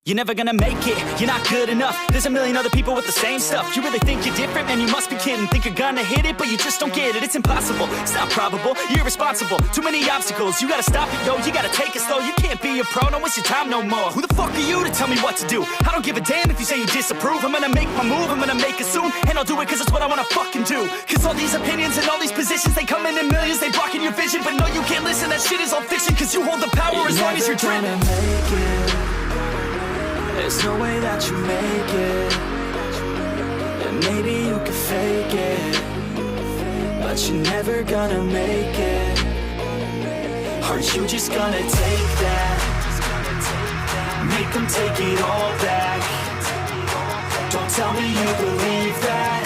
You're never gonna make it, you're not good enough. There's a million other people with the same stuff. You really think you're different? Man, you must be kidding. Think you're gonna hit it, but you just don't get it. It's impossible, it's not probable, you're irresponsible. Too many obstacles, you gotta stop it, yo. You gotta take it slow, you can't be a pro. Don't waste your time no more. Who the fuck are you to tell me what to do? I don't give a damn if you say you disapprove. I'm gonna make my move, I'm gonna make it soon. And I'll do it cause it's what I wanna fucking do. Cause all these opinions and all these positions, they come in millions, they blocking your vision. But no, you can't listen, that shit is all fiction. Cause you hold the power as long as you're dreaming. There's no way that you make it. And maybe you can fake it, but you're never gonna make it. Are you just gonna take that? Make them take it all back. Don't tell me you believe that.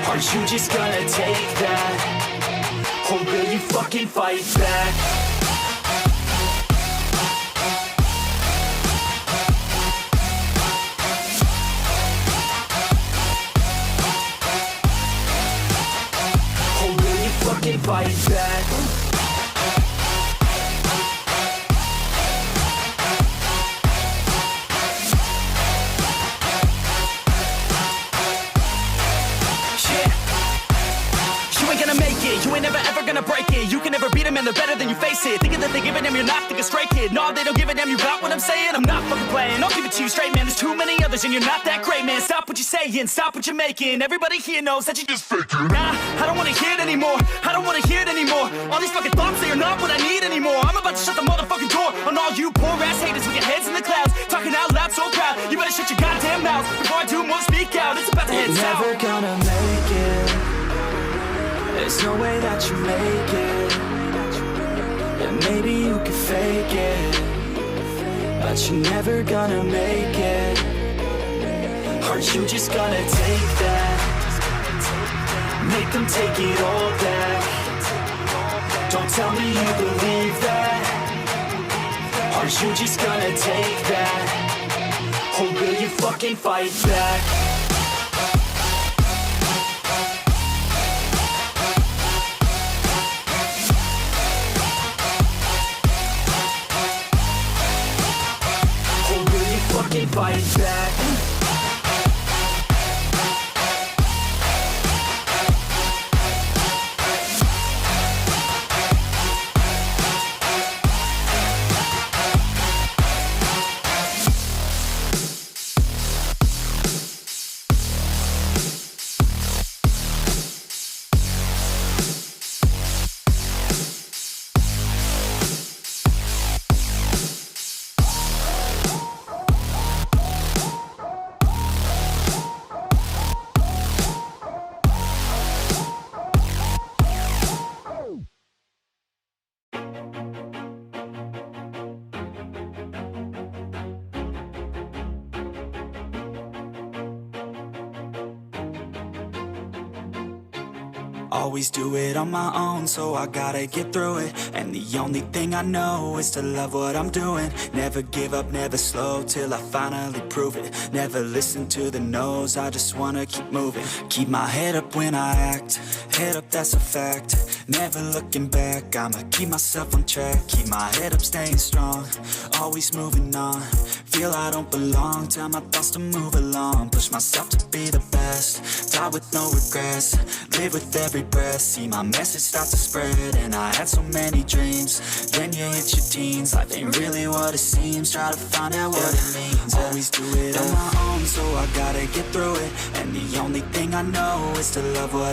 Are you just gonna take that? Or will you fucking fight back? Fight back. You ain't gonna make it, you ain't never ever gonna break it. You can never beat them and they're better than you face it. Thinking that they give a damn, you're not, think a straight kid. No, they don't give a damn, you got what I'm saying? I'm not fucking playing, I'll give it to you straight, man. There's too many others and you're not that great, man. Stop what you're saying, stop what you're making. Everybody here knows that you just faking. Nah, I don't wanna hear it anymore, I don't wanna hear it anymore. All these fucking thoughts, they are not what I need anymore. I'm about to shut the motherfucking door on all you poor ass haters with your heads in the clouds, talking out loud so proud. You better shut your goddamn mouth before I do more, speak out. It's about to head south. Never gonna make it. There's no way that you make it. And maybe you can fake it, but you're never gonna make it. Are you just gonna take that? Make them take it all back. Don't tell me you believe that. Are you just gonna take that? Or will you fucking fight back? Fight back. Always do it on my own, so I gotta get through it. And the only thing I know is to love what I'm doing. Never give up, never slow, till I finally prove it. Never listen to the no's, I just wanna keep moving. Keep my head up when I act, head up, that's a fact. Never looking back, I'ma keep myself on track. Keep my head up, staying strong, always moving on. Feel I don't belong, tell my thoughts to move along. Push myself to be the best, die with no regrets. Live with every breath, see my message start to spread. And I had so many dreams, then you hit your teens. Life ain't really what it seems, try to find out what it means. Always do it on my own, so I gotta get through it. And the only thing I know is to love what